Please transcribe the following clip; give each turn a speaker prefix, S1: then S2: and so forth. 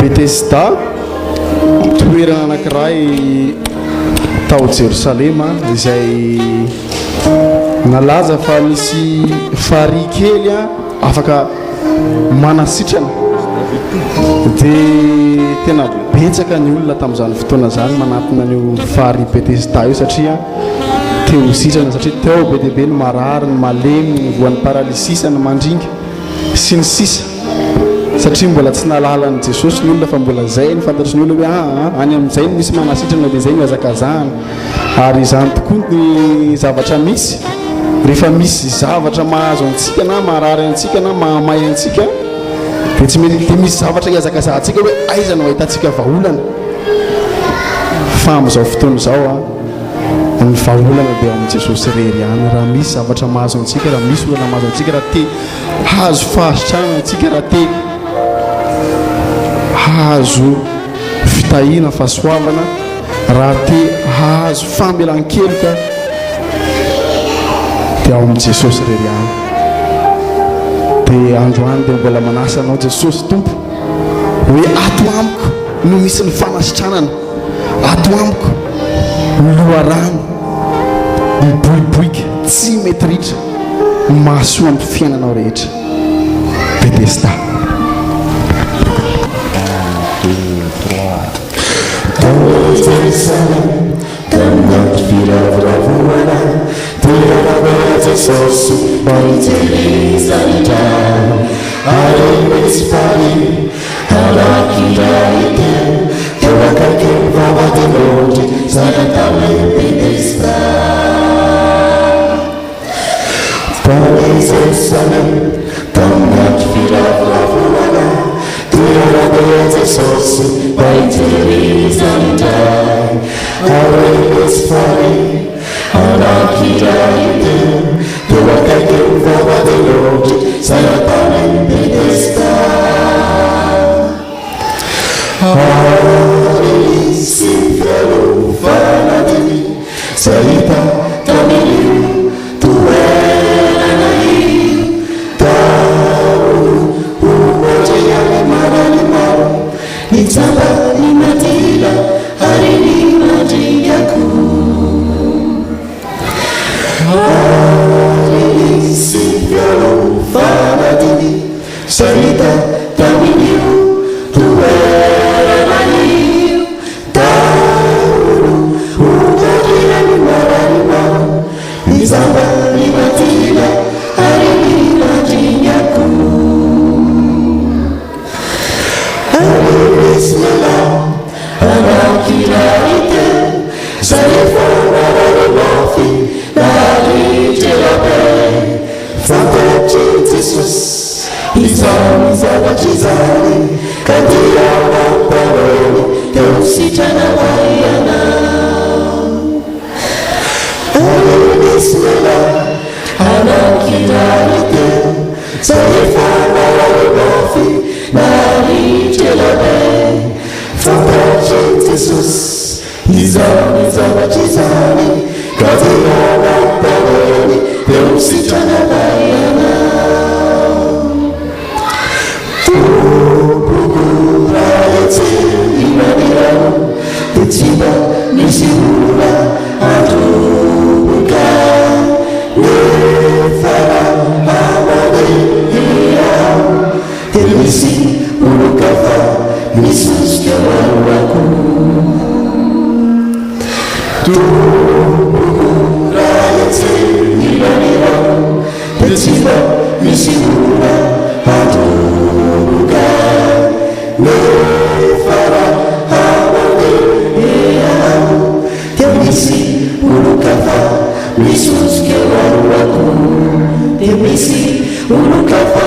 S1: Betesda toerana anankiray tao Jerosalema izay nalaza fa misy fary kely afaka manasitrana dia tena betsaka ny olona tamin'izany fotoana zany manatona ny fary Betesda io satria teo sitrana satria teo be dia be ny marary ny malemy ny voan'ny paralysisa ny mandringa sy ny sisa satria mbola tsy nalalany Jesosy ny olona fa mbola zay ny fantatry ny olona hoe any amin'izay misy manasitrana dia zay ny hazakazahana ary izany tokoa ny zavatra misy rehefa misy zavatra mahazo antsika na marary antsika na mahamay antsika dia tsy mety dia misy zavatra hiazakazahantsika hoe aiza no ahitantsika vahaolana fa amin'izao fotoana izao ny vahaolana dia amin'i Jesosy rery ihany raha misy zavatra mahazo antsika raha misy olana mahazo antsika raha te hazo fahasitrana antsika raha te hazo fitahina fahasoavana raha te hazo famelan-keloka dia ao amin'i Jesosy rery ihany dia androany dia mbola manasa anao Jesosy tompo hoe ato amiko no misy ny fanasitranana ato amiko loharano miboiboika tsy mety ritra mahasoa amin'ny fiainanao rehetra Betesda. Tanat viravravoana toerana Jesosy maiterizana ary misy fary anankiray teo akaiky ny vavahadin'ondry zanatany Betesda fahaizesana tanat viravravoana toerana Jesosy maiterizana ary misy fary anankiray teo akaiky ny vavahadin'ondry zanatany Betesda ary misy fiarofanadiny zay hita tamin'io toerana io tao ohatra ihany marany maro nitsamba ny madila ary ny mandringako ary misy fiarofanadiny zay hita tamin'io toerana io tao ohatra ihany marany maro nitsamba ny madila ary ny mandringako ary misy lehilahy anankiray teo zay efa narary mafy naritreabe fantatry Jesosy izany zavatra izany ka dia mamparony teo sitrana vaiana ary misy lehilahy anankiray teo zay efa narary mafy naritreabe fantatry Jesosy izany zavatra izany ka dia mamparony teo sitrana vaiana Tiba misy olona atroboka nefara amandeha dia misy olo-kafa misosika maroako tomboko raha etseny manirao dia tiba misy olona atroboka nefara dia misy olo-kafa misosika maroako dia misy olo-kafa